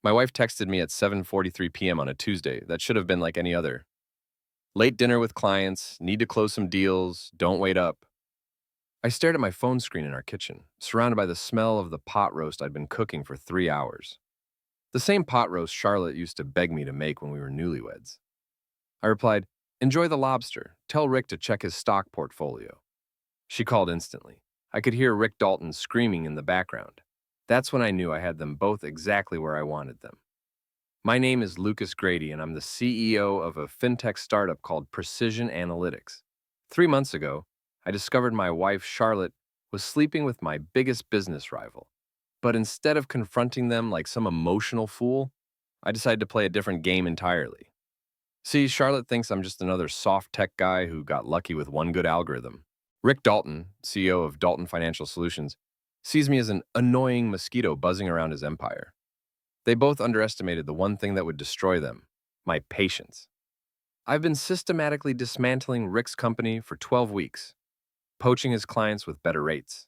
My wife texted me at 7:43 p.m. on a Tuesday. That should have been like any other. Late dinner with clients, need to close some deals, don't wait up. I stared at my phone screen in our kitchen, surrounded by the smell of the pot roast I'd been cooking for 3 hours. The same pot roast Charlotte used to beg me to make when we were newlyweds. I replied, "Enjoy the lobster. Tell Rick to check his stock portfolio." She called instantly. I could hear Rick Dalton screaming in the background. That's when I knew I had them both exactly where I wanted them. My name is Lucas Grady, and I'm the CEO of a fintech startup called Precision Analytics. 3 months ago, I discovered my wife, Charlotte, was sleeping with my biggest business rival. But instead of confronting them like some emotional fool, I decided to play a different game entirely. See, Charlotte thinks I'm just another soft tech guy who got lucky with one good algorithm. Rick Dalton, CEO of Dalton Financial Solutions, sees me as an annoying mosquito buzzing around his empire. They both underestimated the one thing that would destroy them: my patience. I've been systematically dismantling Rick's company for 12 weeks, poaching his clients with better rates,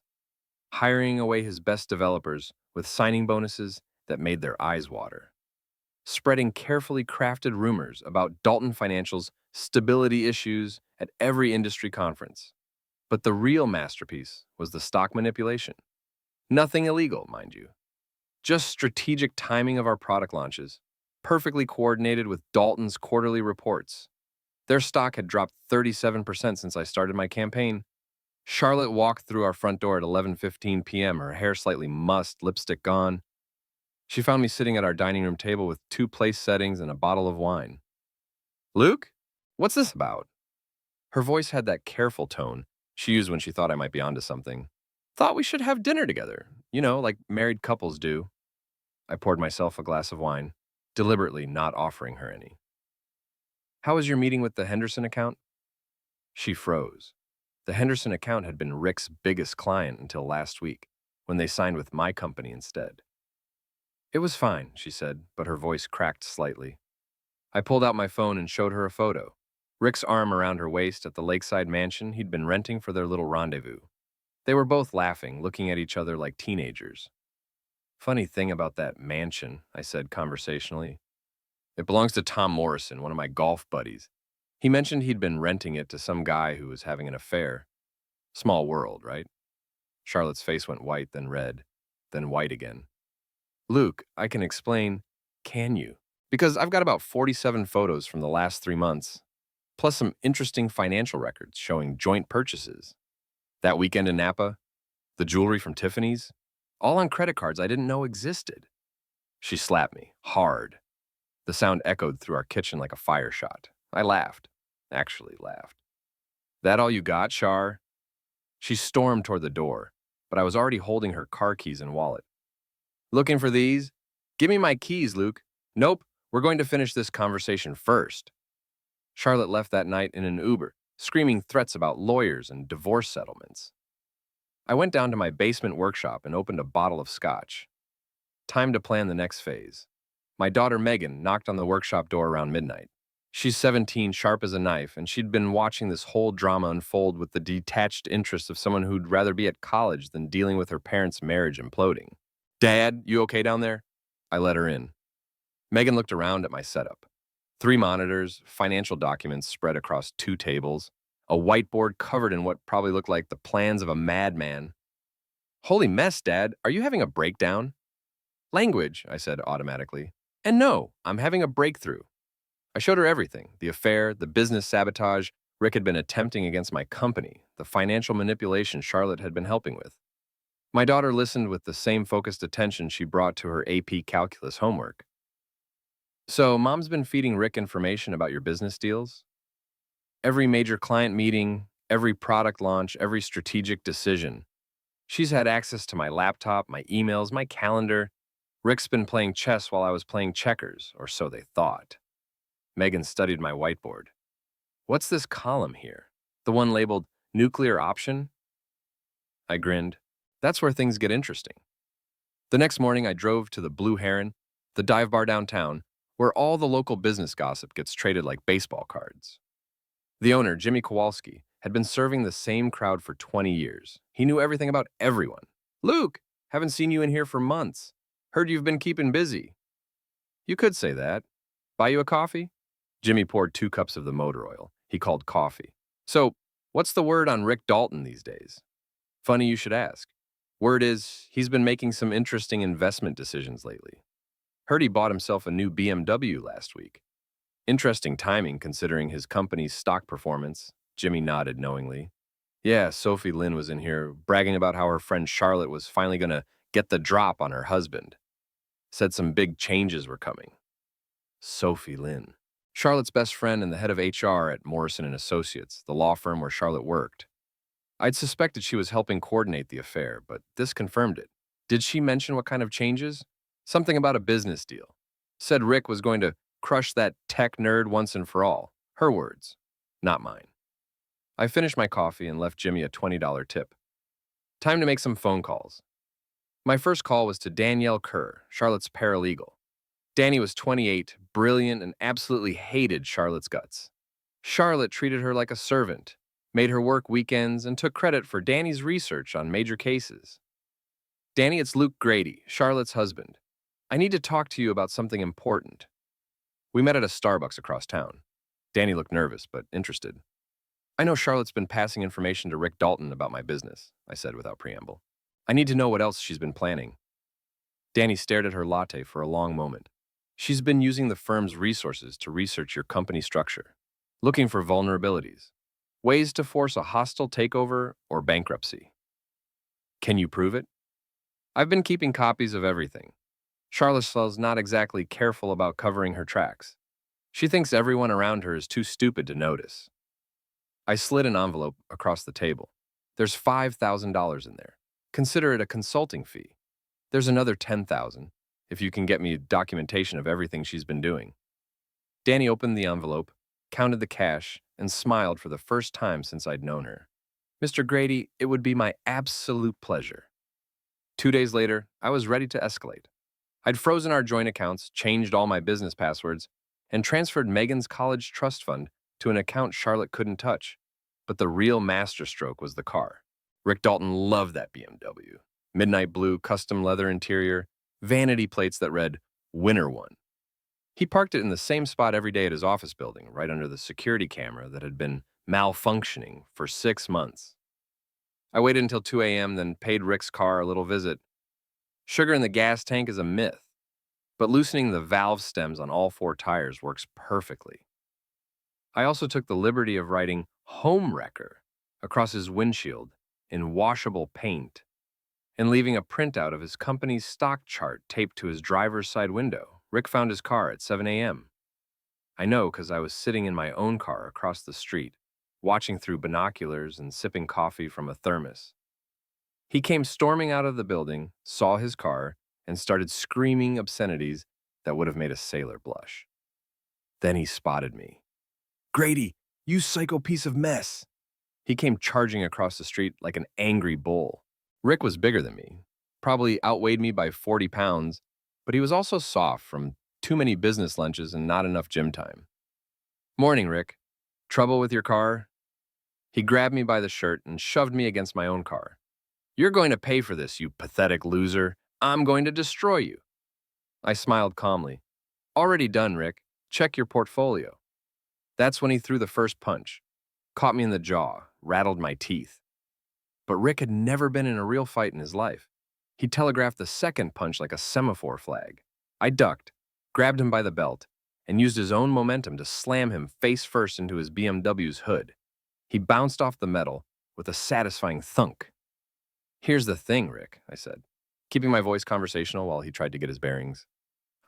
hiring away his best developers with signing bonuses that made their eyes water, spreading carefully crafted rumors about Dalton Financial's stability issues at every industry conference. But the real masterpiece was the stock manipulation. Nothing illegal, mind you. Just strategic timing of our product launches, perfectly coordinated with Dalton's quarterly reports. Their stock had dropped 37% since I started my campaign. Charlotte walked through our front door at 11:15 p.m., her hair slightly mussed, lipstick gone. She found me sitting at our dining room table with two place settings and a bottle of wine. "Luke, what's this about?" Her voice had that careful tone she used when she thought I might be onto something. "Thought we should have dinner together, like married couples do." I poured myself a glass of wine, deliberately not offering her any. "How was your meeting with the Henderson account?" She froze. The Henderson account had been Rick's biggest client until last week, when they signed with my company instead. "It was fine," she said, but her voice cracked slightly. I pulled out my phone and showed her a photo. Rick's arm around her waist at the lakeside mansion he'd been renting for their little rendezvous. They were both laughing, looking at each other like teenagers. "Funny thing about that mansion," I said conversationally. "It belongs to Tom Morrison, one of my golf buddies. He mentioned he'd been renting it to some guy who was having an affair. Small world, right?" Charlotte's face went white, then red, then white again. "Luke, I can explain." "Can you?" "Because I've got about 47 photos from the last 3 months, plus some interesting financial records showing joint purchases. That weekend in Napa, the jewelry from Tiffany's, all on credit cards I didn't know existed." She slapped me, hard. The sound echoed through our kitchen like a fire shot. I laughed. Actually laughed. "That all you got, Char?" She stormed toward the door, but I was already holding her car keys and wallet. "Looking for these? Give me my keys, Luke." "Nope, we're going to finish this conversation first." Charlotte left that night in an Uber, screaming threats about lawyers and divorce settlements. I went down to my basement workshop and opened a bottle of scotch. Time to plan the next phase. My daughter Megan knocked on the workshop door around midnight. She's 17, sharp as a knife, and she'd been watching this whole drama unfold with the detached interest of someone who'd rather be at college than dealing with her parents' marriage imploding. "Dad, you okay down there?" I let her in. Megan looked around at my setup. 3 monitors, financial documents spread across 2 tables, a whiteboard covered in what probably looked like the plans of a madman. "Holy mess, Dad, are you having a breakdown?" "Language," I said automatically. "And no, I'm having a breakthrough." I showed her everything: the affair, the business sabotage Rick had been attempting against my company, the financial manipulation Charlotte had been helping with. My daughter listened with the same focused attention she brought to her AP calculus homework. "So, Mom's been feeding Rick information about your business deals? Every major client meeting, every product launch, every strategic decision. She's had access to my laptop, my emails, my calendar. Rick's been playing chess while I was playing checkers, or so they thought." Megan studied my whiteboard. "What's this column here? The one labeled nuclear option?" I grinned. "That's where things get interesting." The next morning, I drove to the Blue Heron, the dive bar downtown, where all the local business gossip gets traded like baseball cards. The owner, Jimmy Kowalski, had been serving the same crowd for 20 years. He knew everything about everyone. "Luke, haven't seen you in here for months. Heard you've been keeping busy." You could say that. Buy you a coffee? Jimmy poured 2 cups of the motor oil he called coffee. So, what's the word on Rick Dalton these days? Funny you should ask. Word is, he's been making some interesting investment decisions lately. Heard he bought himself a new BMW last week. Interesting timing considering his company's stock performance. Jimmy nodded knowingly. Yeah, Sophie Lynn was in here bragging about how her friend Charlotte was finally gonna get the drop on her husband. Said some big changes were coming. Sophie Lynn. Charlotte's best friend and the head of HR at Morrison and Associates, the law firm where Charlotte worked. I'd suspected she was helping coordinate the affair, but this confirmed it. Did she mention what kind of changes? Something about a business deal. Said Rick was going to crush that tech nerd once and for all. Her words, not mine. I finished my coffee and left Jimmy a $20 tip. Time to make some phone calls. My first call was to Danielle Kerr, Charlotte's paralegal. Danny was 28, brilliant, and absolutely hated Charlotte's guts. Charlotte treated her like a servant, made her work weekends, and took credit for Danny's research on major cases. Danny, it's Luke Grady, Charlotte's husband. I need to talk to you about something important. We met at a Starbucks across town. Danny looked nervous, but interested. I know Charlotte's been passing information to Rick Dalton about my business, I said without preamble. I need to know what else she's been planning. Danny stared at her latte for a long moment. She's been using the firm's resources to research your company structure, looking for vulnerabilities, ways to force a hostile takeover or bankruptcy. Can you prove it? I've been keeping copies of everything. Charlotte's not exactly careful about covering her tracks. She thinks everyone around her is too stupid to notice. I slid an envelope across the table. There's $5,000 in there. Consider it a consulting fee. There's another $10,000 if you can get me documentation of everything she's been doing. Danny opened the envelope, counted the cash, and smiled for the first time since I'd known her. Mr. Grady, it would be my absolute pleasure. 2 days later, I was ready to escalate. I'd frozen our joint accounts, changed all my business passwords, and transferred Megan's college trust fund to an account Charlotte couldn't touch. But the real masterstroke was the car. Rick Dalton loved that BMW. Midnight blue, custom leather interior, vanity plates that read, Winner One. He parked it in the same spot every day at his office building, right under the security camera that had been malfunctioning for 6 months. I waited until 2 a.m., then paid Rick's car a little visit. Sugar in the gas tank is a myth, but loosening the valve stems on all 4 tires works perfectly. I also took the liberty of writing Home Wrecker across his windshield in washable paint and leaving a printout of his company's stock chart taped to his driver's side window. Rick found his car at 7 a.m. I know because I was sitting in my own car across the street, watching through binoculars and sipping coffee from a thermos. He came storming out of the building, saw his car, and started screaming obscenities that would have made a sailor blush. Then he spotted me. Grady, you psycho piece of mess! He came charging across the street like an angry bull. Rick was bigger than me, probably outweighed me by 40 pounds, but he was also soft from too many business lunches and not enough gym time. Morning, Rick. Trouble with your car? He grabbed me by the shirt and shoved me against my own car. You're going to pay for this, you pathetic loser. I'm going to destroy you. I smiled calmly. Already done, Rick. Check your portfolio. That's when he threw the first punch. Caught me in the jaw, rattled my teeth. But Rick had never been in a real fight in his life. He telegraphed the second punch like a semaphore flag. I ducked, grabbed him by the belt, and used his own momentum to slam him face first into his BMW's hood. He bounced off the metal with a satisfying thunk. Here's the thing, Rick, I said, keeping my voice conversational while he tried to get his bearings.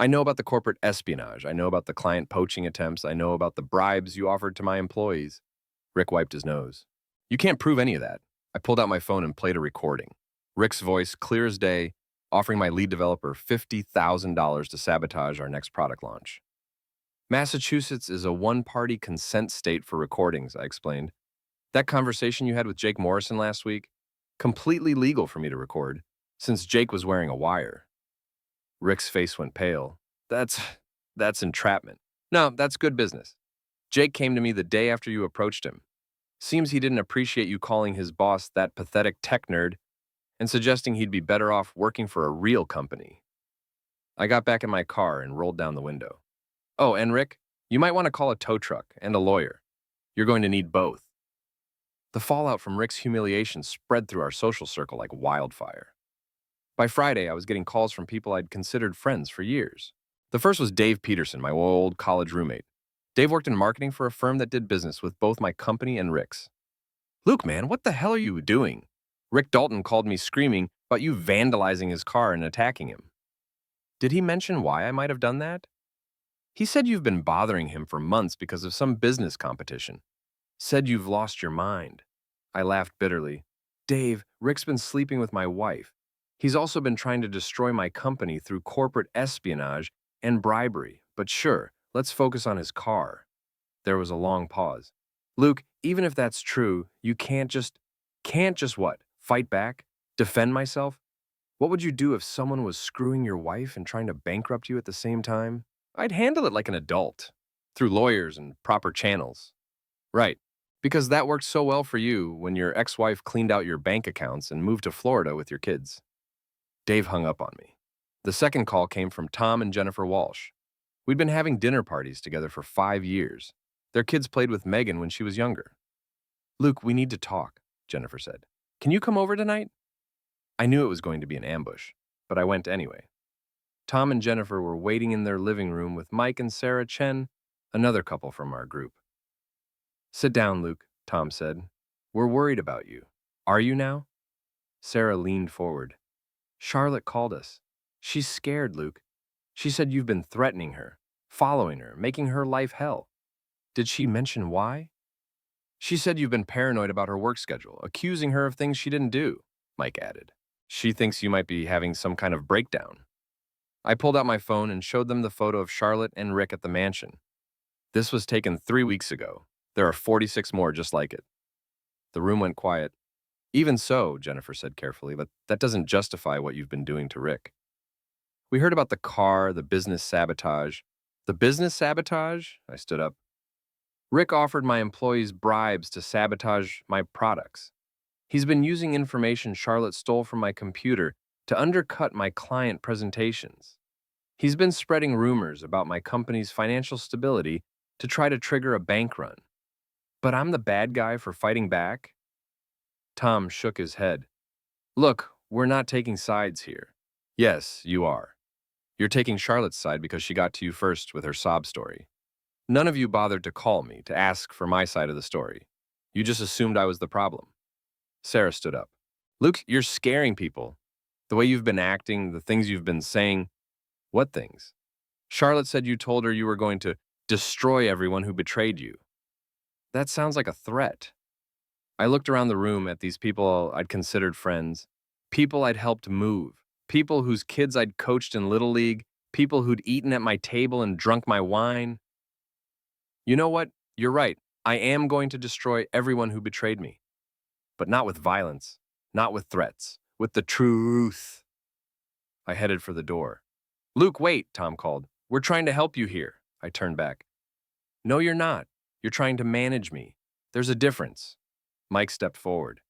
I know about the corporate espionage. I know about the client poaching attempts. I know about the bribes you offered to my employees. Rick wiped his nose. You can't prove any of that. I pulled out my phone and played a recording. Rick's voice, clear as day, offering my lead developer $50,000 to sabotage our next product launch. Massachusetts is a one-party consent state for recordings, I explained. That conversation you had with Jake Morrison last week, completely legal for me to record, since Jake was wearing a wire. Rick's face went pale. That's entrapment. No, that's good business. Jake came to me the day after you approached him. Seems he didn't appreciate you calling his boss that pathetic tech nerd and suggesting he'd be better off working for a real company. I got back in my car and rolled down the window. Oh, and Rick, you might want to call a tow truck and a lawyer. You're going to need both. The fallout from Rick's humiliation spread through our social circle like wildfire. By Friday, I was getting calls from people I'd considered friends for years. The first was Dave Peterson, my old college roommate. Dave worked in marketing for a firm that did business with both my company and Rick's. Luke, man, what the hell are you doing? Rick Dalton called me screaming about you vandalizing his car and attacking him. Did he mention why I might have done that? He said you've been bothering him for months because of some business competition. Said you've lost your mind. I laughed bitterly. Dave, Rick's been sleeping with my wife. He's also been trying to destroy my company through corporate espionage and bribery. But sure, let's focus on his car. There was a long pause. Luke, even if that's true, you can't just what? Fight back? Defend myself? What would you do if someone was screwing your wife and trying to bankrupt you at the same time? I'd handle it like an adult, through lawyers and proper channels. Right, because that worked so well for you when your ex-wife cleaned out your bank accounts and moved to Florida with your kids. Dave hung up on me. The second call came from Tom and Jennifer Walsh. We'd been having dinner parties together for 5 years. Their kids played with Megan when she was younger. Luke, we need to talk, Jennifer said. Can you come over tonight? I knew it was going to be an ambush, but I went anyway. Tom and Jennifer were waiting in their living room with Mike and Sarah Chen, another couple from our group. Sit down, Luke, Tom said. We're worried about you. Are you now? Sarah leaned forward. Charlotte called us. She's scared, Luke. She said you've been threatening her, following her, making her life hell. Did she mention why? She said you've been paranoid about her work schedule, accusing her of things she didn't do, Mike added. She thinks you might be having some kind of breakdown. I pulled out my phone and showed them the photo of Charlotte and Rick at the mansion. This was taken 3 weeks ago. There are 46 more just like it. The room went quiet. Even so, Jennifer said carefully, but that doesn't justify what you've been doing to Rick. We heard about the car, the business sabotage. The business sabotage? I stood up. Rick offered my employees bribes to sabotage my products. He's been using information Charlotte stole from my computer to undercut my client presentations. He's been spreading rumors about my company's financial stability to try to trigger a bank run. But I'm the bad guy for fighting back? Tom shook his head. Look, we're not taking sides here. Yes, you are. You're taking Charlotte's side because she got to you first with her sob story. None of you bothered to call me to ask for my side of the story. You just assumed I was the problem. Sarah stood up. Luke, you're scaring people. The way you've been acting, the things you've been saying. What things? Charlotte said you told her you were going to destroy everyone who betrayed you. That sounds like a threat. I looked around the room at these people I'd considered friends, people I'd helped move, people whose kids I'd coached in Little League, people who'd eaten at my table and drunk my wine. You know what? You're right. I am going to destroy everyone who betrayed me. But not with violence, not with threats, with the truth. I headed for the door. Luke, wait, Tom called. We're trying to help you here. I turned back. No, you're not. You're trying to manage me. There's a difference. Mike stepped forward.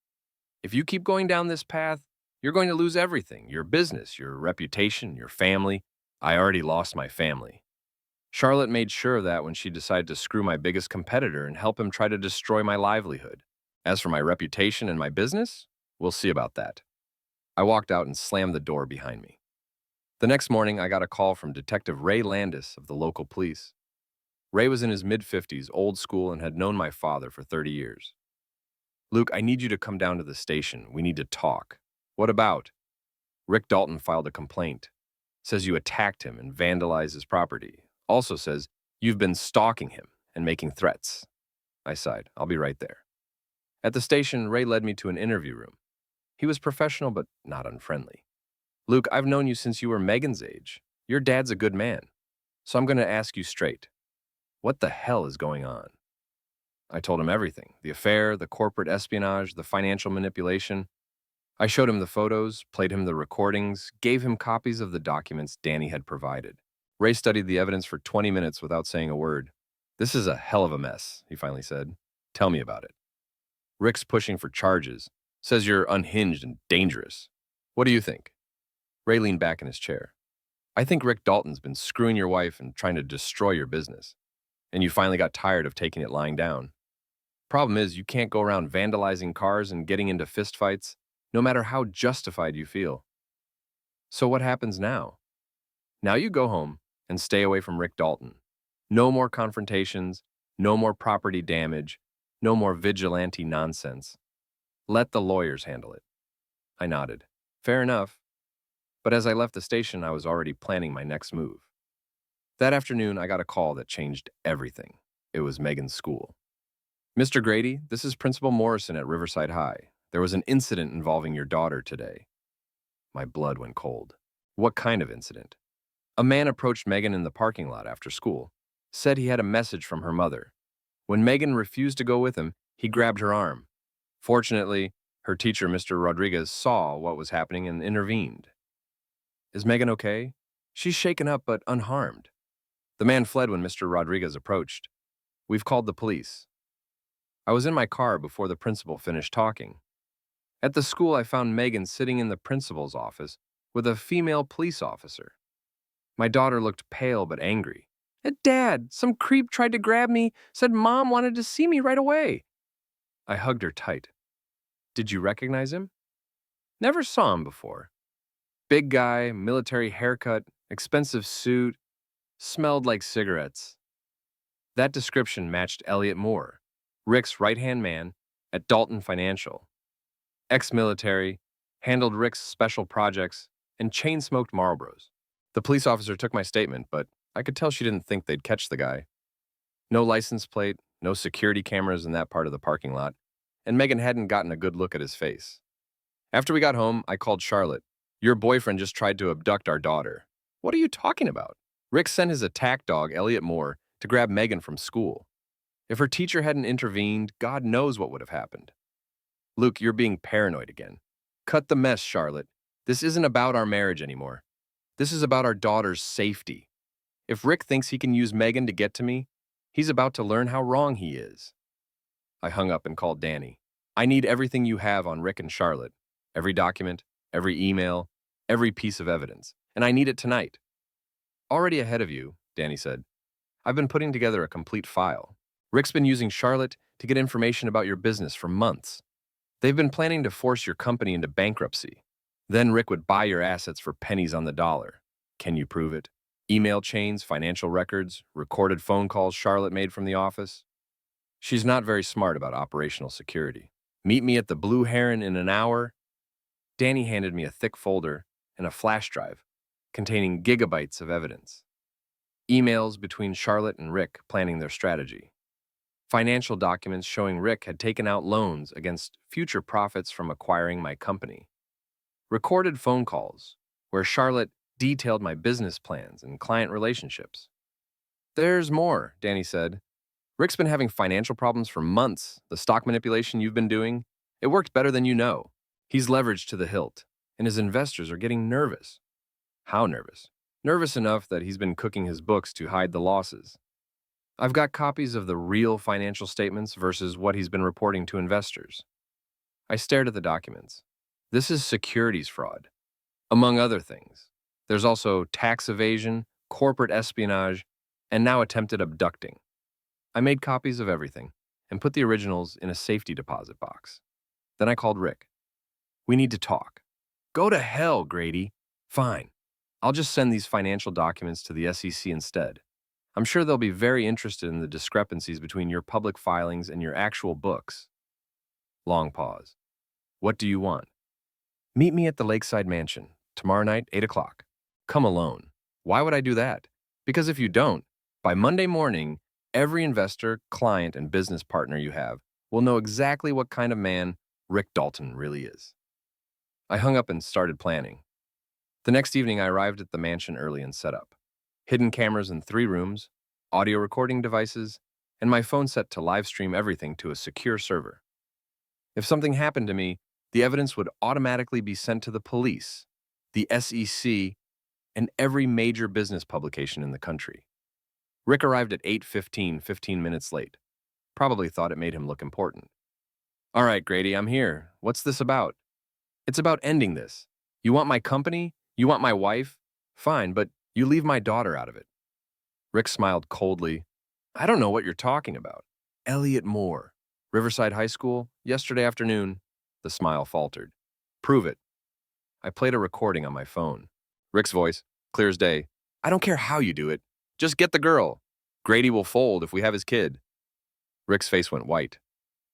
If you keep going down this path, you're going to lose everything. Your business, your reputation, your family. I already lost my family. Charlotte made sure of that when she decided to screw my biggest competitor and help him try to destroy my livelihood. As for my reputation and my business, we'll see about that. I walked out and slammed the door behind me. The next morning, I got a call from Detective Ray Landis of the local police. Ray was in his mid-50s, old school, and had known my father for 30 years. Luke, I need you to come down to the station. We need to talk. What about? Rick Dalton filed a complaint. Says you attacked him and vandalized his property. Also says you've been stalking him and making threats. I sighed. I'll be right there. At the station, Ray led me to an interview room. He was professional but not unfriendly. Luke, I've known you since you were Megan's age. Your dad's a good man. So I'm going to ask you straight. What the hell is going on? I told him everything. The affair, the corporate espionage, the financial manipulation. I showed him the photos, played him the recordings, gave him copies of the documents Danny had provided. Ray studied the evidence for 20 minutes without saying a word. This is a hell of a mess, he finally said. Tell me about it. Rick's pushing for charges. Says you're unhinged and dangerous. What do you think? Ray leaned back in his chair. I think Rick Dalton's been screwing your wife and trying to destroy your business, and you finally got tired of taking it lying down. Problem is, you can't go around vandalizing cars and getting into fistfights, no matter how justified you feel. So what happens now? Now you go home and stay away from Rick Dalton. No more confrontations, no more property damage, no more vigilante nonsense. Let the lawyers handle it. I nodded. Fair enough. But as I left the station, I was already planning my next move. That afternoon, I got a call that changed everything. It was Megan's school. Mr. Grady, this is Principal Morrison at Riverside High. There was an incident involving your daughter today. My blood went cold. What kind of incident? A man approached Megan in the parking lot after school, said he had a message from her mother. When Megan refused to go with him, he grabbed her arm. Fortunately, her teacher, Mr. Rodriguez, saw what was happening and intervened. Is Megan okay? She's shaken up but unharmed. The man fled when Mr. Rodriguez approached. We've called the police. I was in my car before the principal finished talking. At the school, I found Megan sitting in the principal's office with a female police officer. My daughter looked pale but angry. Dad, some creep tried to grab me, said Mom wanted to see me right away. I hugged her tight. Did you recognize him? Never saw him before. Big guy, military haircut, expensive suit, smelled like cigarettes. That description matched Elliot Moore, Rick's right-hand man at Dalton Financial. Ex-military, handled Rick's special projects, and chain-smoked Marlboros. The police officer took my statement, but I could tell she didn't think they'd catch the guy. No license plate, no security cameras in that part of the parking lot, and Megan hadn't gotten a good look at his face. After we got home, I called Charlotte. Your boyfriend just tried to abduct our daughter. What are you talking about? Rick sent his attack dog, Elliot Moore, to grab Megan from school. If her teacher hadn't intervened, God knows what would have happened. Luke, you're being paranoid again. Cut the mess, Charlotte. This isn't about our marriage anymore. This is about our daughter's safety. If Rick thinks he can use Megan to get to me, he's about to learn how wrong he is. I hung up and called Danny. I need everything you have on Rick and Charlotte. Every document, every email, every piece of evidence. And I need it tonight. Already ahead of you, Danny said. I've been putting together a complete file. Rick's been using Charlotte to get information about your business for months. They've been planning to force your company into bankruptcy. Then Rick would buy your assets for pennies on the dollar. Can you prove it? Email chains, financial records, recorded phone calls Charlotte made from the office. She's not very smart about operational security. Meet me at the Blue Heron in an hour. Danny handed me a thick folder and a flash drive containing gigabytes of evidence. Emails between Charlotte and Rick planning their strategy. Financial documents showing Rick had taken out loans against future profits from acquiring my company. Recorded phone calls where Charlotte detailed my business plans and client relationships. There's more, Danny said. Rick's been having financial problems for months. The stock manipulation you've been doing, it worked better than you know. He's leveraged to the hilt, and his investors are getting nervous. How nervous? Nervous enough that he's been cooking his books to hide the losses. I've got copies of the real financial statements versus what he's been reporting to investors. I stared at the documents. This is securities fraud, among other things. There's also tax evasion, corporate espionage, and now attempted abducting. I made copies of everything and put the originals in a safety deposit box. Then I called Rick. We need to talk. Go to hell, Grady. Fine. I'll just send these financial documents to the SEC instead. I'm sure they'll be very interested in the discrepancies between your public filings and your actual books. Long pause. What do you want? Meet me at the Lakeside Mansion, tomorrow night, 8 o'clock. Come alone. Why would I do that? Because if you don't, by Monday morning, every investor, client, and business partner you have will know exactly what kind of man Rick Dalton really is. I hung up and started planning. The next evening, I arrived at the mansion early and set up. Hidden cameras in 3 rooms, audio recording devices, and my phone set to live stream everything to a secure server. If something happened to me, the evidence would automatically be sent to the police, the SEC, and every major business publication in the country. Rick arrived at 8:15, 15 minutes late. Probably thought it made him look important. All right, Grady, I'm here. What's this about? It's about ending this. You want my company? You want my wife? Fine, but You leave my daughter out of it. Rick smiled coldly. I don't know what you're talking about. Elliot Moore. Riverside High School, yesterday afternoon. The smile faltered. Prove it. I played a recording on my phone. Rick's voice, clear as day. I don't care how you do it. Just get the girl. Grady will fold if we have his kid. Rick's face went white.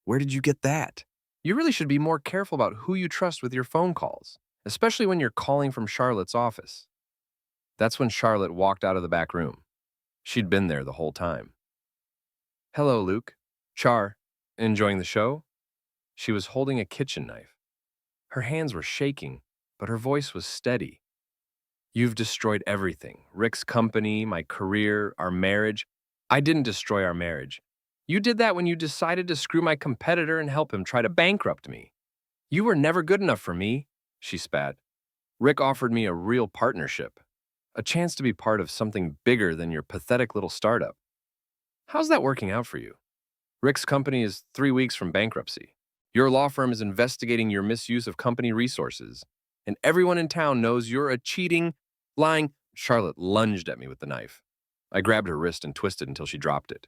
Where did you get that? You really should be more careful about who you trust with your phone calls, especially when you're calling from Charlotte's office. That's when Charlotte walked out of the back room. She'd been there the whole time. Hello, Luke. Char. Enjoying the show? She was holding a kitchen knife. Her hands were shaking, but her voice was steady. You've destroyed everything. Rick's company, my career, our marriage. I didn't destroy our marriage. You did that when you decided to screw my competitor and help him try to bankrupt me. You were never good enough for me, she spat. Rick offered me a real partnership, a chance to be part of something bigger than your pathetic little startup. How's that working out for you? Rick's company is 3 weeks from bankruptcy. Your law firm is investigating your misuse of company resources, and everyone in town knows you're a cheating, lying. Charlotte lunged at me with the knife. I grabbed her wrist and twisted until she dropped it.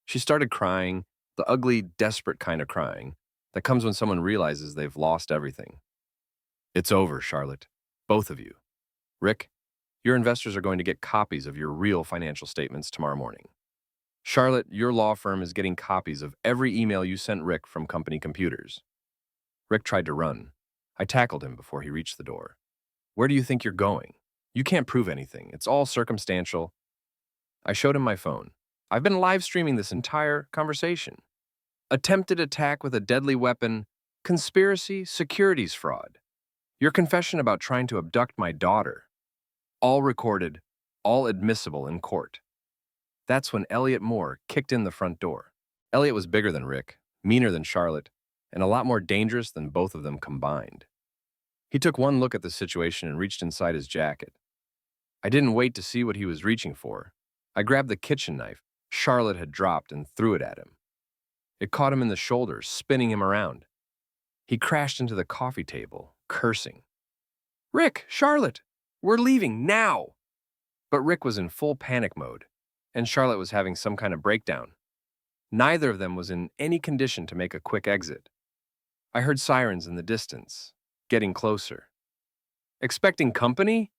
She started crying, the ugly, desperate kind of crying that comes when someone realizes they've lost everything. It's over, Charlotte. Both of you. Rick, your investors are going to get copies of your real financial statements tomorrow morning. Charlotte, your law firm is getting copies of every email you sent Rick from company computers. Rick tried to run. I tackled him before he reached the door. Where do you think you're going? You can't prove anything. It's all circumstantial. I showed him my phone. I've been live streaming this entire conversation. Attempted attack with a deadly weapon, conspiracy, securities fraud. Your confession about trying to abduct my daughter. All recorded, all admissible in court. That's when Elliot Moore kicked in the front door. Elliot was bigger than Rick, meaner than Charlotte, and a lot more dangerous than both of them combined. He took one look at the situation and reached inside his jacket. I didn't wait to see what he was reaching for. I grabbed the kitchen knife Charlotte had dropped and threw it at him. It caught him in the shoulder, spinning him around. He crashed into the coffee table, cursing. Rick, Charlotte, we're leaving now! But Rick was in full panic mode, and Charlotte was having some kind of breakdown. Neither of them was in any condition to make a quick exit. I heard sirens in the distance, getting closer. Expecting company?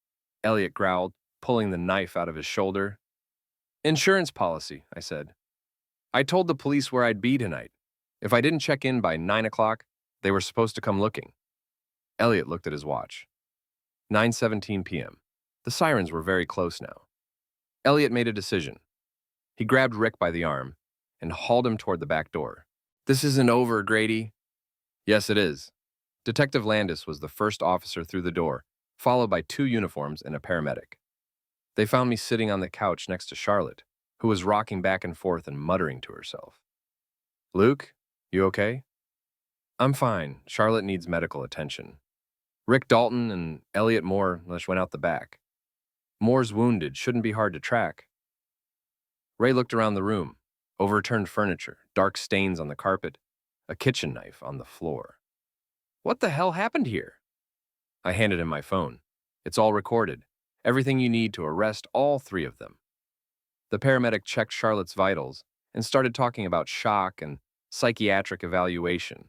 Elliot growled, pulling the knife out of his shoulder. Insurance policy, I said. I told the police where I'd be tonight. If I didn't check in by 9 o'clock, they were supposed to come looking. Elliot looked at his watch. 9:17 p.m. The sirens were very close now. Elliot made a decision. He grabbed Rick by the arm and hauled him toward the back door. This isn't over, Grady. Yes, it is. Detective Landis was the first officer through the door, followed by 2 uniforms and a paramedic. They found me sitting on the couch next to Charlotte, who was rocking back and forth and muttering to herself. Luke, you okay? I'm fine. Charlotte needs medical attention. Rick Dalton and Elliot Moore went out the back. Moore's wounded, shouldn't be hard to track. Ray looked around the room. Overturned furniture, dark stains on the carpet, a kitchen knife on the floor. What the hell happened here? I handed him my phone. It's all recorded. Everything you need to arrest all 3 of them. The paramedic checked Charlotte's vitals and started talking about shock and psychiatric evaluation.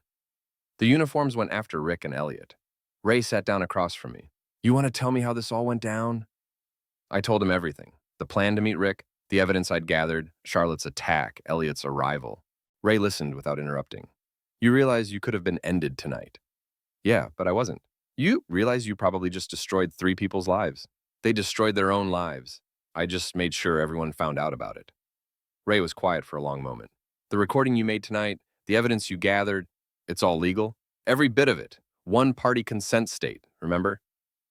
The uniforms went after Rick and Elliot. Ray sat down across from me. You want to tell me how this all went down? I told him everything. The plan to meet Rick, the evidence I'd gathered, Charlotte's attack, Elliot's arrival. Ray listened without interrupting. You realize you could have been ended tonight. Yeah, but I wasn't. You realize you probably just destroyed 3 people's lives. They destroyed their own lives. I just made sure everyone found out about it. Ray was quiet for a long moment. The recording you made tonight, the evidence you gathered, it's all legal? Every bit of it. One-party consent state, remember?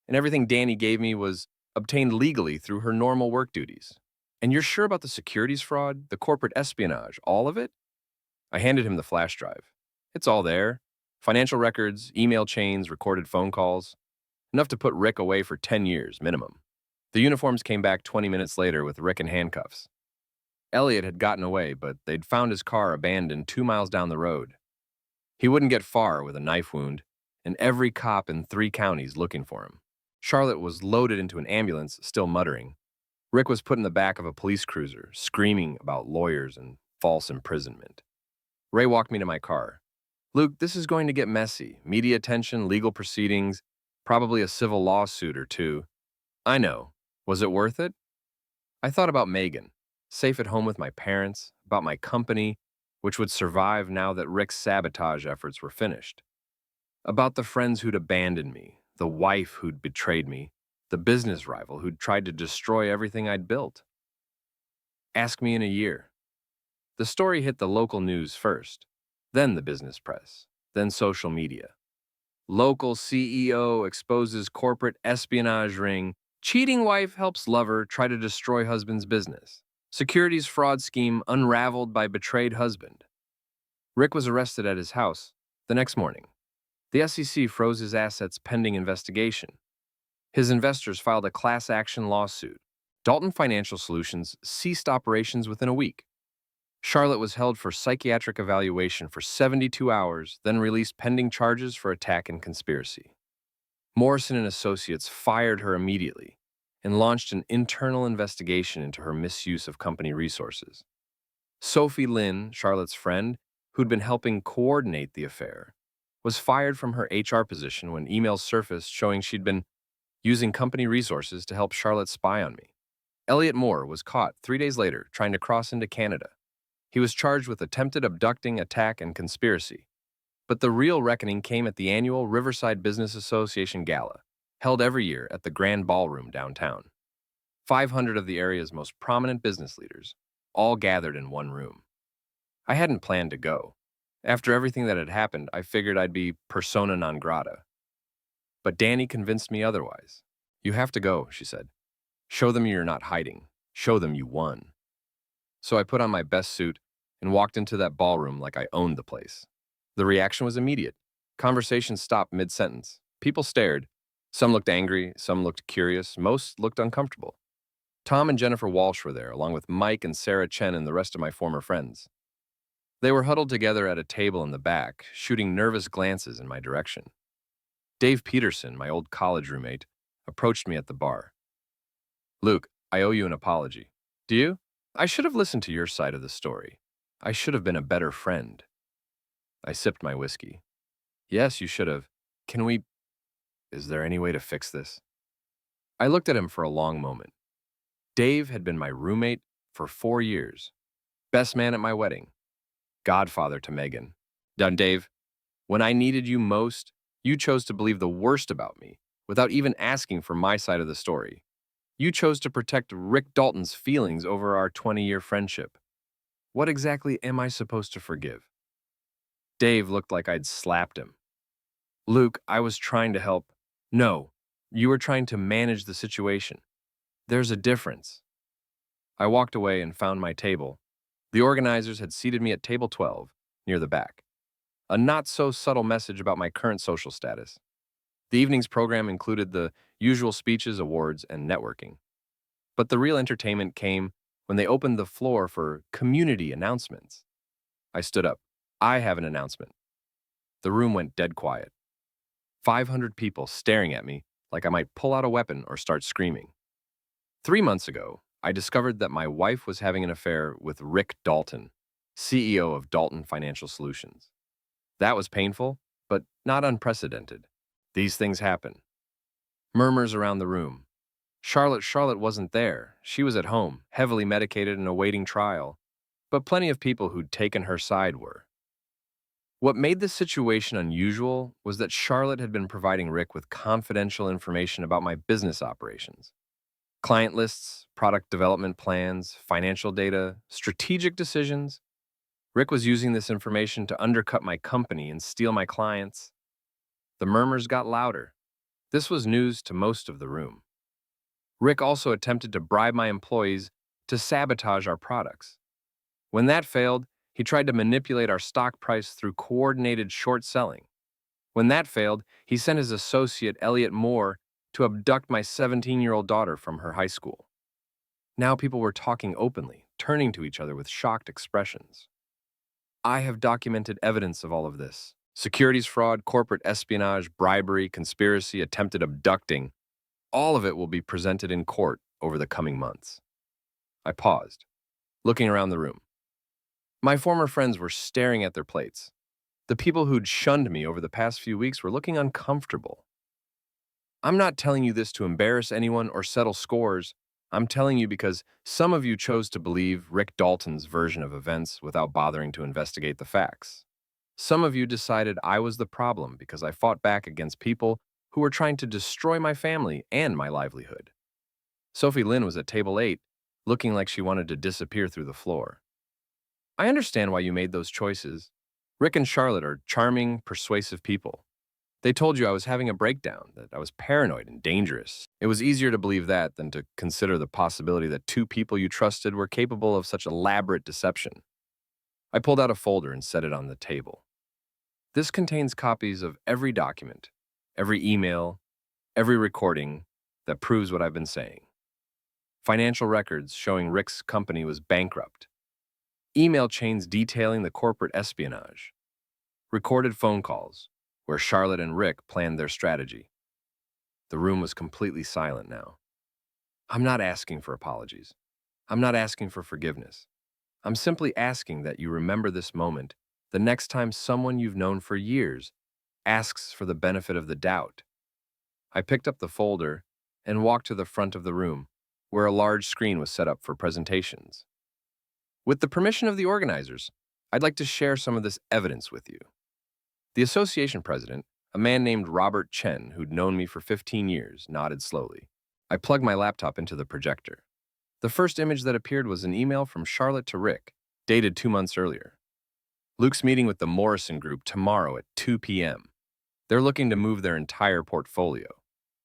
And everything Danny gave me was obtained legally through her normal work duties. And you're sure about the securities fraud, the corporate espionage, all of it? I handed him the flash drive. It's all there. Financial records, email chains, recorded phone calls. Enough to put Rick away for 10 years, minimum. The uniforms came back 20 minutes later with Rick in handcuffs. Elliot had gotten away, but they'd found his car abandoned 2 miles down the road. He wouldn't get far with a knife wound, and every cop in 3 counties looking for him. Charlotte was loaded into an ambulance, still muttering. Rick was put in the back of a police cruiser, screaming about lawyers and false imprisonment. Ray walked me to my car. Luke, this is going to get messy. Media attention, legal proceedings, probably a civil lawsuit or two. I know. Was it worth it? I thought about Megan, safe at home with my parents, about my company, which would survive now that Rick's sabotage efforts were finished, about the friends who'd abandoned me, the wife who'd betrayed me, the business rival who'd tried to destroy everything I'd built. Ask me in a year. The story hit the local news first, then the business press, then social media. Local CEO exposes corporate espionage ring. Cheating wife helps lover try to destroy husband's business. Securities fraud scheme unraveled by betrayed husband. Rick was arrested at his house the next morning. The SEC froze his assets pending investigation. His investors filed a class action lawsuit. Dalton Financial Solutions ceased operations within a week. Charlotte was held for psychiatric evaluation for 72 hours, then released pending charges for attack and conspiracy. Morrison and Associates fired her immediately and launched an internal investigation into her misuse of company resources. Sophie Lynn, Charlotte's friend, who'd been helping coordinate the affair, was fired from her HR position when emails surfaced showing she'd been using company resources to help Charlotte spy on me. Elliot Moore was caught 3 days later trying to cross into Canada. He was charged with attempted abducting, attack, and conspiracy. But the real reckoning came at the annual Riverside Business Association Gala, held every year at the Grand Ballroom downtown. 500 of the area's most prominent business leaders, all gathered in one room. I hadn't planned to go. After everything that had happened, I figured I'd be persona non grata. But Danny convinced me otherwise. You have to go, she said. Show them you're not hiding. Show them you won. So I put on my best suit and walked into that ballroom like I owned the place. The reaction was immediate. Conversation stopped mid-sentence. People stared. Some looked angry, some looked curious, most looked uncomfortable. Tom and Jennifer Walsh were there, along with Mike and Sarah Chen and the rest of my former friends. They were huddled together at a table in the back, shooting nervous glances in my direction. Dave Peterson, my old college roommate, approached me at the bar. Luke, I owe you an apology. Do you? I should have listened to your side of the story. I should have been a better friend. I sipped my whiskey. Yes, you should have. Is there any way to fix this? I looked at him for a long moment. Dave had been my roommate for 4 years. Best man at my wedding. Godfather to Megan. Done, Dave. When I needed you most, you chose to believe the worst about me without even asking for my side of the story. You chose to protect Rick Dalton's feelings over our 20-year friendship. What exactly am I supposed to forgive? Dave looked like I'd slapped him. Luke, I was trying to help. No, you were trying to manage the situation. There's a difference. I walked away and found my table. The organizers had seated me at table 12, near the back. A not-so-subtle message about my current social status. The evening's program included the usual speeches, awards, and networking. But the real entertainment came when they opened the floor for community announcements. I stood up. I have an announcement. The room went dead quiet. 500 people staring at me like I might pull out a weapon or start screaming. 3 months ago, I discovered that my wife was having an affair with Rick Dalton, CEO of Dalton Financial Solutions. That was painful, but not unprecedented. These things happen. Murmurs around the room. Charlotte wasn't there. She was at home, heavily medicated and awaiting trial. But plenty of people who'd taken her side were. What made this situation unusual was that Charlotte had been providing Rick with confidential information about my business operations. Client lists, product development plans, financial data, strategic decisions. Rick was using this information to undercut my company and steal my clients. The murmurs got louder. This was news to most of the room. Rick also attempted to bribe my employees to sabotage our products. When that failed, he tried to manipulate our stock price through coordinated short selling. When that failed, he sent his associate, Elliot Moore, to abduct my 17-year-old daughter from her high school. Now people were talking openly, turning to each other with shocked expressions. I have documented evidence of all of this. Securities fraud, corporate espionage, bribery, conspiracy, attempted abducting. All of it will be presented in court over the coming months. I paused, looking around the room. My former friends were staring at their plates. The people who'd shunned me over the past few weeks were looking uncomfortable. I'm not telling you this to embarrass anyone or settle scores. I'm telling you because some of you chose to believe Rick Dalton's version of events without bothering to investigate the facts. Some of you decided I was the problem because I fought back against people who were trying to destroy my family and my livelihood. Sophie Lynn was at table 8, looking like she wanted to disappear through the floor. I understand why you made those choices. Rick and Charlotte are charming, persuasive people. They told you I was having a breakdown, that I was paranoid and dangerous. It was easier to believe that than to consider the possibility that two people you trusted were capable of such elaborate deception. I pulled out a folder and set it on the table. This contains copies of every document, every email, every recording that proves what I've been saying. Financial records showing Rick's company was bankrupt. Email chains detailing the corporate espionage. Recorded phone calls where Charlotte and Rick planned their strategy. The room was completely silent now. I'm not asking for apologies. I'm not asking for forgiveness. I'm simply asking that you remember this moment the next time someone you've known for years asks for the benefit of the doubt. I picked up the folder and walked to the front of the room, where a large screen was set up for presentations. With the permission of the organizers, I'd like to share some of this evidence with you. The association president, a man named Robert Chen, who'd known me for 15 years, nodded slowly. I plugged my laptop into the projector. The first image that appeared was an email from Charlotte to Rick, dated 2 months earlier. Luke's meeting with the Morrison Group tomorrow at 2 p.m. They're looking to move their entire portfolio.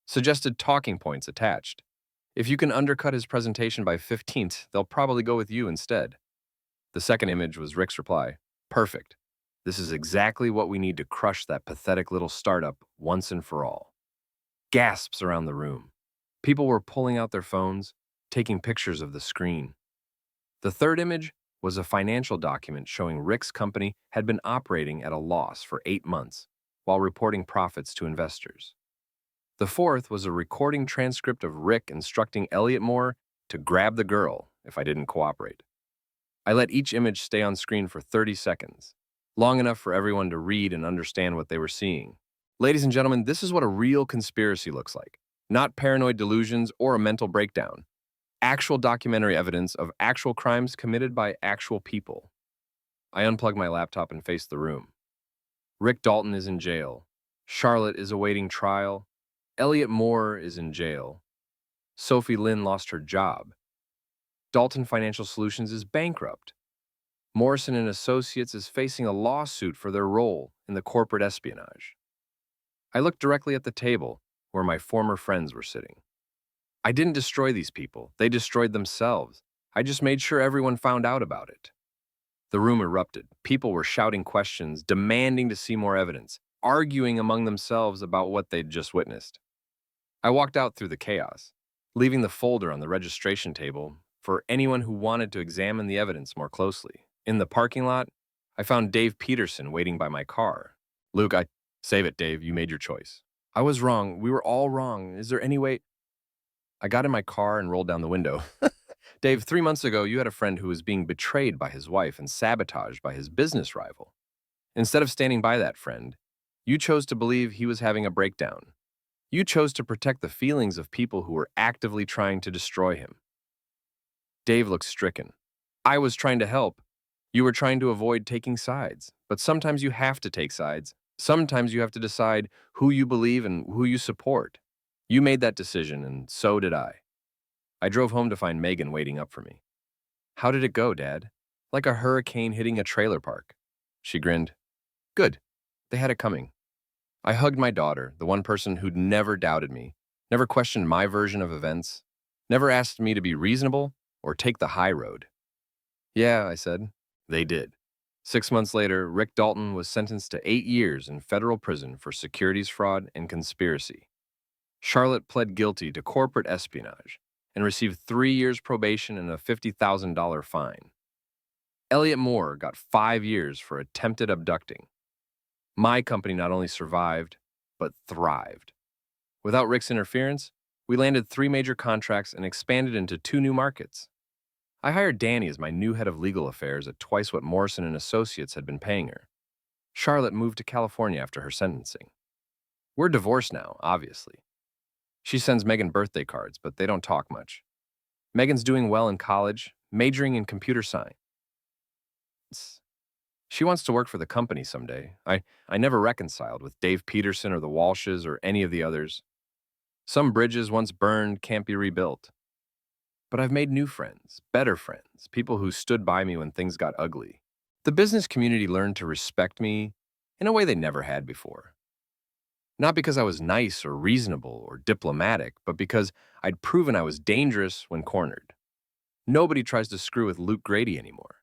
Suggested talking points attached. If you can undercut his presentation by 15th, they'll probably go with you instead. The second image was Rick's reply. Perfect. This is exactly what we need to crush that pathetic little startup once and for all. Gasps around the room. People were pulling out their phones, taking pictures of the screen. The third image was a financial document showing Rick's company had been operating at a loss for 8 months while reporting profits to investors. The fourth was a recording transcript of Rick instructing Elliot Moore to grab the girl if I didn't cooperate. I let each image stay on screen for 30 seconds, long enough for everyone to read and understand what they were seeing. Ladies and gentlemen, this is what a real conspiracy looks like. Not paranoid delusions or a mental breakdown. Actual documentary evidence of actual crimes committed by actual people. I unplugged my laptop and faced the room. Rick Dalton is in jail. Charlotte is awaiting trial. Elliot Moore is in jail. Sophie Lynn lost her job. Dalton Financial Solutions is bankrupt. Morrison and Associates is facing a lawsuit for their role in the corporate espionage. I looked directly at the table where my former friends were sitting. I didn't destroy these people. They destroyed themselves. I just made sure everyone found out about it. The room erupted. People were shouting questions, demanding to see more evidence, arguing among themselves about what they'd just witnessed. I walked out through the chaos, leaving the folder on the registration table for anyone who wanted to examine the evidence more closely. In the parking lot, I found Dave Peterson waiting by my car. Luke, save it, Dave. You made your choice. I was wrong. We were all wrong. Is there any way? I got in my car and rolled down the window. Dave, 3 months ago, you had a friend who was being betrayed by his wife and sabotaged by his business rival. Instead of standing by that friend, you chose to believe he was having a breakdown. You chose to protect the feelings of people who were actively trying to destroy him. Dave looked stricken. I was trying to help. You were trying to avoid taking sides. But sometimes you have to take sides. Sometimes you have to decide who you believe and who you support. You made that decision, and so did I. I drove home to find Megan waiting up for me. How did it go, Dad? Like a hurricane hitting a trailer park. She grinned. Good. They had it coming. I hugged my daughter, the one person who'd never doubted me, never questioned my version of events, never asked me to be reasonable or take the high road. Yeah, I said. They did. 6 months later, Rick Dalton was sentenced to 8 years in federal prison for securities fraud and conspiracy. Charlotte pled guilty to corporate espionage and received 3 years probation and a $50,000 fine. Elliot Moore got 5 years for attempted abducting. My company not only survived, but thrived. Without Rick's interference, We landed 3 major contracts and expanded into 2 new markets. I hired Danny as my new head of legal affairs at twice what Morrison and Associates had been paying her. Charlotte moved to California after her sentencing. We're divorced now, obviously. She sends Megan birthday cards, but they don't talk much. Megan's doing well in college, majoring in computer science. She wants to work for the company someday. I never reconciled with Dave Peterson or the Walshes or any of the others. Some bridges once burned can't be rebuilt. But I've made new friends, better friends, people who stood by me when things got ugly. The business community learned to respect me in a way they never had before. Not because I was nice or reasonable or diplomatic, but because I'd proven I was dangerous when cornered. Nobody tries to screw with Luke Grady anymore.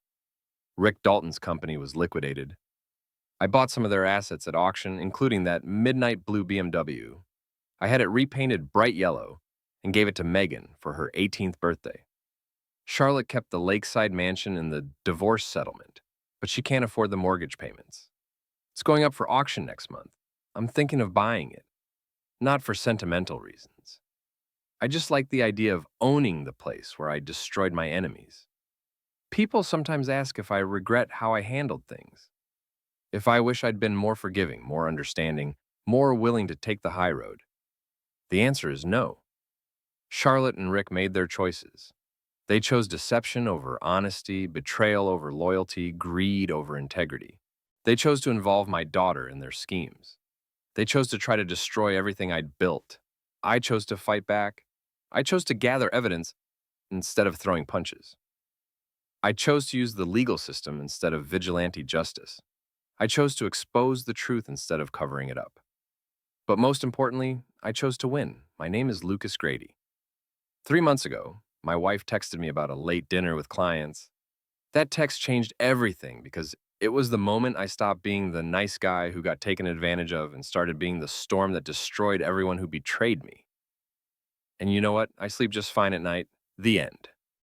Rick Dalton's company was liquidated. I bought some of their assets at auction, including that midnight blue BMW. I had it repainted bright yellow and gave it to Megan for her 18th birthday. Charlotte kept the lakeside mansion in the divorce settlement, but she can't afford the mortgage payments. It's going up for auction next month. I'm thinking of buying it, not for sentimental reasons. I just like the idea of owning the place where I destroyed my enemies. People sometimes ask if I regret how I handled things, if I wish I'd been more forgiving, more understanding, more willing to take the high road. The answer is no. Charlotte and Rick made their choices. They chose deception over honesty, betrayal over loyalty, greed over integrity. They chose to involve my daughter in their schemes. They chose to try to destroy everything I'd built. I chose to fight back. I chose to gather evidence instead of throwing punches. I chose to use the legal system instead of vigilante justice. I chose to expose the truth instead of covering it up. But most importantly, I chose to win. My name is Lucas Grady. 3 months ago, my wife texted me about a late dinner with clients. That text changed everything because it was the moment I stopped being the nice guy who got taken advantage of and started being the storm that destroyed everyone who betrayed me. And you know what? I sleep just fine at night. The end.